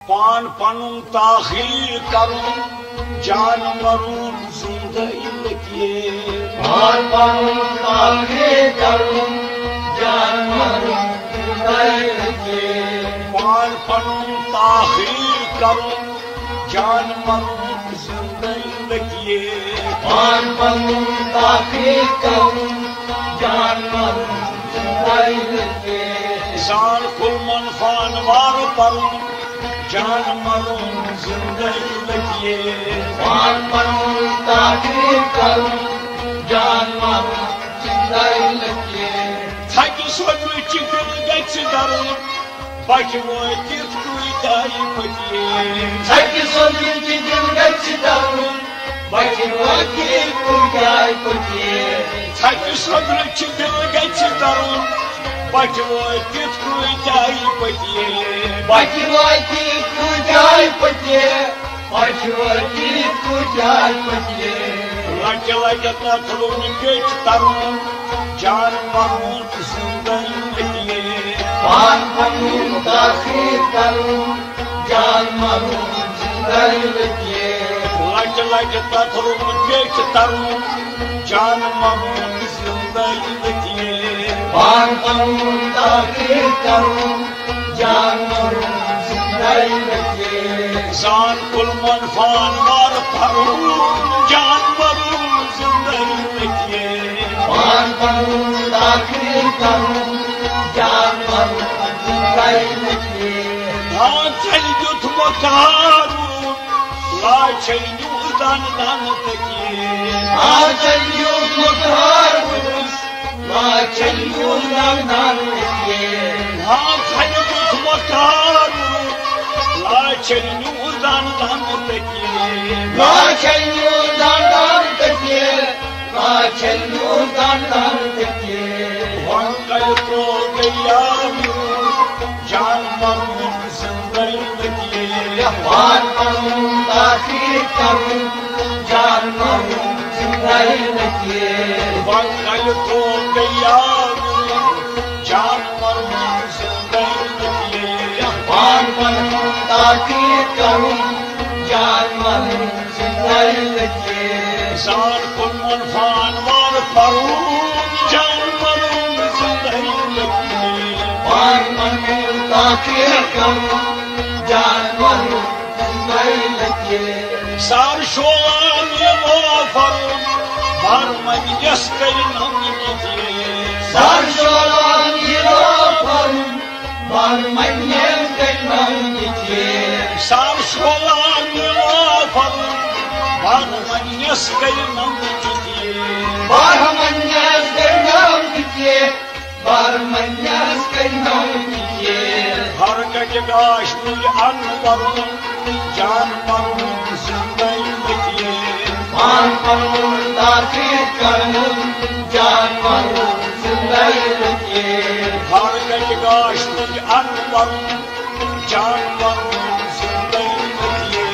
पान पनुन ताखीर करुन जानवरों जिंदगी पान पनुन ताखीर करुन जानवरों जिंदगी पान पनुन ताखीर करुन जानवरों जिंदगी पान पनुन ताखीर करुन जानवरों जिंदगी जान कुलमन फानवार परुन जानवरों जिंदगी पान पनुन ताखीर करुन जानवरों जिंदगी थकि सोच दिल गछ दरुन बच वोतित कुदाई पति थकि सोच दिल गछ दरुन बच वोतित कुदाई पति थकि सोच दिल गछ दरुन बच वोतित कुदाई पति बच वोतित कुदाई पति बच वोतित कुदाई पति लच लच तरुन बेच तरुन जानवरों जिंदगी पान पनुन ताखीर करुन जानवरों जिंदगी लच लच तरुन बेच तरुन जानवरों जिंदगी पान पनुन ताखीर करुन जानवरों जिंदगी जान कुलमन फानवार परुन जानवरों जिंदगी पान पनुन ताखीर करुन जानवरों जिंदगी चल युथ मकारून लाचल युदान दान तकी चल युथ मकारून लाचल युदान दान तकी चल युथ मकारून लाचल युदान दान तकी लाचल युदान दान तकी लाचल युदान दान तकी वंकल तो गया जानवरों जिंदगी पान पनुन ताखीर करुन जानवरों जिंदगी वंकल तो गया जानवरों जिंदगी पान पनुन ताखीर करुन जानवरों जिंदगी जान कुलमन फानवार परुन जानवरों जिंदगी पान पनुन ताखीर करुन जानवरों जिंदगी सार शोलान ये फरुन बार मन यस्कर नंगी सार शोलान ये फरुन बार मन यस्कर नंगी सार शोलान ये फरुन बार मन यस्कर नंगी बार मन यस्कर नंगी बार मन यस्कर नंगी हर गजगाश मुझ अनवरुन जानवरों जिंदगी पान पनुन ताखीर करुन जानवरों जिंदगी हर गजगाश मुझ अनवरुन जानवरों जिंदगी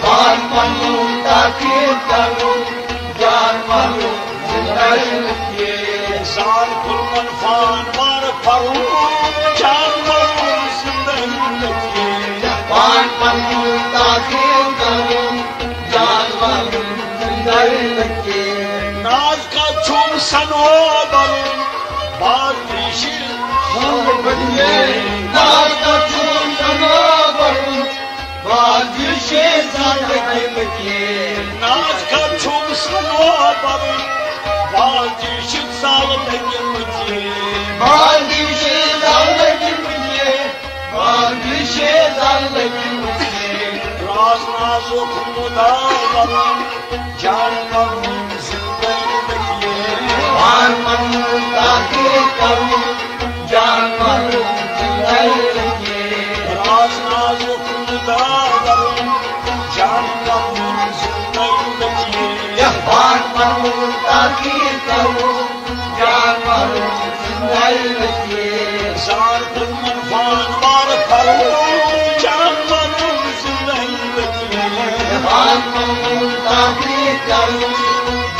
पान पनुन ताखीर करुन जानवरों जिंदगी जान कुलमन फानवार परुन जानवरों जिंदगी पान पनुन ताखीर करुन जानवरों जिंदगी नाज का छुम सनोबर बारिश नाज का छुम सनोबर बारिश जिंदगी नाज का छुम सनोबर बारिश साल लगे मुझे बारिश जिंदगी मुझे बारिश जिंदगी मुझे राज नाजो खुदावर जानवरों जिंदगी पान पनुन ताखीर करुन जानवरों जिंदगी राज नाजो खुदावर जानवरों जिंदगी पान पनुन ताखीर करुन जानवरों जिंदगी जान कुलमन फानवार परुन जानवरों जिंदगी पान पनुन ताखीर करुन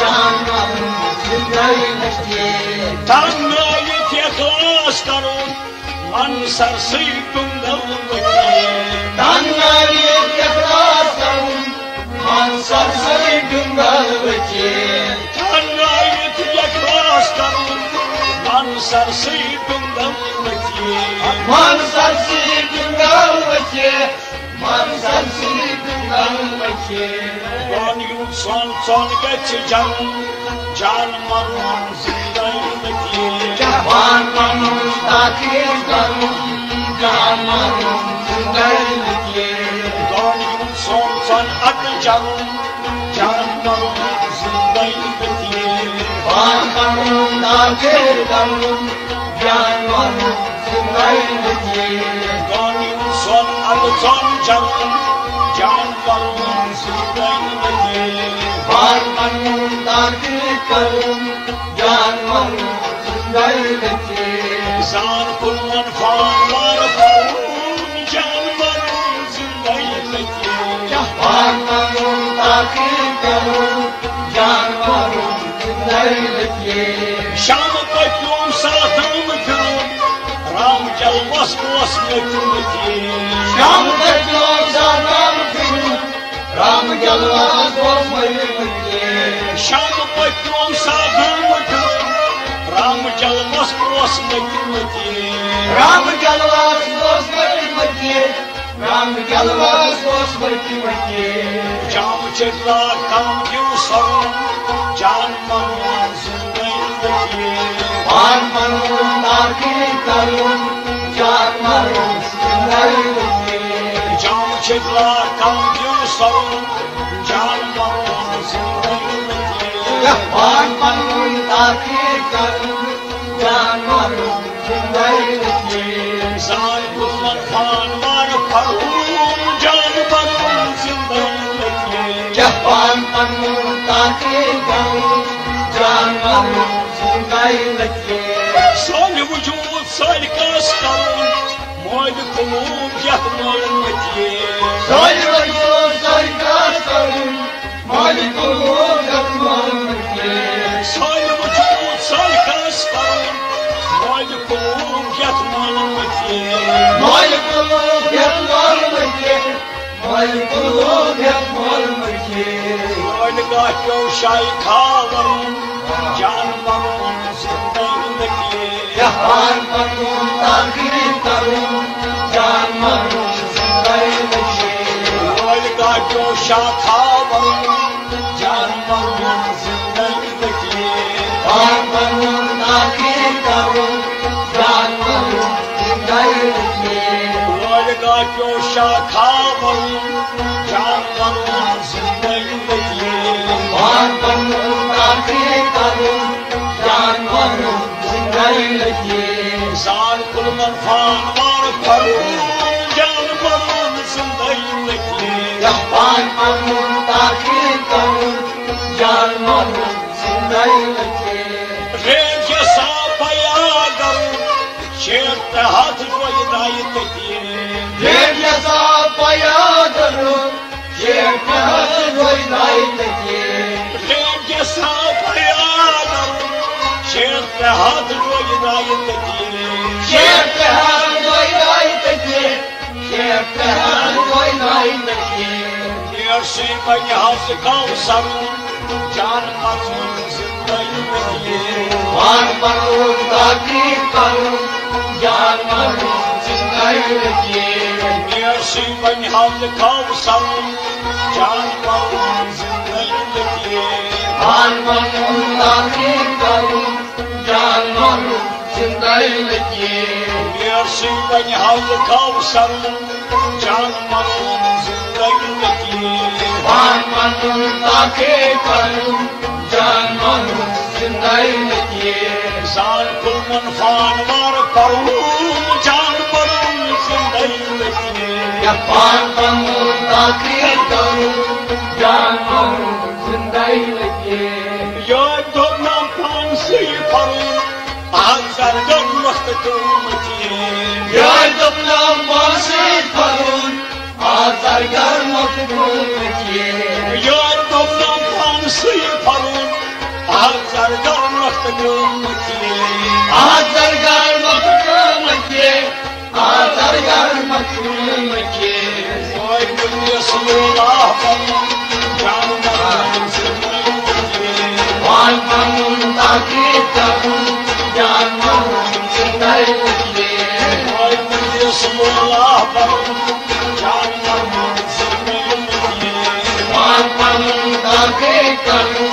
जानवरों जिंदगी तन्ना ये इखलास करुन मन सरसी तुम दलगी तन्ना सरसी बिंदम बचे मन सरसी बिंदम बचे मन सरसी बिंदम बचे कौन यूं सोन सोन गच जान मरून जिंदगी बचे जवान मरून ताकीर करूं जान मरून जिंदगी बचे कौन यूं सोन सोन अट जान मरून जिंदगी बचे जवान मरून ताकीर करूं जान मरून जिंदगी बचे कौन यूं सोन अट जान मरून जिंदगी बचे जवान मरून ताकीर करूं जान मरून जिंदगी बचे जान कुलमन फान वार करूं जान मरून जिंदगी बचे जवान मरून ताकीर करूं जान मरून जिंदगी बचे शाम पत्यों साथम फिरूं राम जलवस कोस बचे शाम पत्यों साथम फिरूं राम जलवस कोस बचे शाम पत्यों साथम फिरूं राम जलवस कोस बचे राम जलवस कोस बचे राम जलवस कोस बचे जाम चिल्ला काम क्यों सरूं जान मरून जिंदगी बचे जान मरून ताकीर करूं जान मरून जिंदगी बचे जाम चिल्ला काम क्यों सरूं जान मरून जिंदगी बचे जान मरून ताकीर करूं जान मरून जिंदगी बचे जान कुलमन फान वार करूं जान मरून जिंदगी बचे जवान मरून ताकीर करूं जान मरून जिंदगी बचे सोन वजूद साल कास करूं मोद कुलूब यह मोल बचे सोन वजूद साल कास करूं मोद कुलूब यह मोल बचे सोन वजूद साल कास करूं मोद कुलूब यह मोल बचे मोल कुलूब यह मोल बचे मोल कुलूब यह मोल बचे मोल गाह्यो शाही खावरूं जान मरून जिंदगी बचे जवान मरून ताकीर करूं जान मरून जिंदगी बचे मोल गाह्यो शाखा वरूं जान मरून जिंदगी बचे जवान मरून ताकीर करूं जान मरून जिंदगी बचे मोल गाह्यो शाखा वरूं जान मरून जिंदगी बचे जवान मरून ताकीर करूं जान मरून जिंदगी बचे जान कुलमन फान वार करूं जान मरून जिंदगी बचे जवान मरून ताकीर करूं जान मरून जिंदगी बचे रेज जैसा पया करूं शेर पे हाथ कोई दायित किए रेड जैसा पया करूं शेर पे हाथ कोई दायित किए रेज जैसा पया करूं शेर पे हाथ कोई दायित किए शेर पे हाथ कोई दायित किए शेर पे हाथ कोई दायित किए देर से बन हाथ गाँव सरूं जान मरून जिंदगी बचे जान मरून ताकीर करूं जान मरून जिंदगी बचे देर से बन हाथ गाँव सरूं जान मरून जिंदगी बचे जान मरून ताकीर करूं जान मरून जिंदगी बचे देर से बन हाथ गाँव सरूं जान मरून जिंदगी बचे जान मरून ताकीर करूं जान मरून जिंदगी बचे जान कुलमन फान वार करूं जान मरून जिंदगी बचे जवान मरून ताकीर करूं जान मरून जिंदगी बचे याद दोना फान से फरूं आज़र गम वक्त तुमचे याद अपना मासी फरून आज़र गर्म तुमचे याद दोना फान से फरूं आज़र गम वक्त तुमचे आज़र गर्म तुमचे आज़र गर्म तुमचे ओए दुनिया सुल्लाह फरूं जान मरून जिंदगी बचे जान मरून ताकीर करूं जान मरून करूं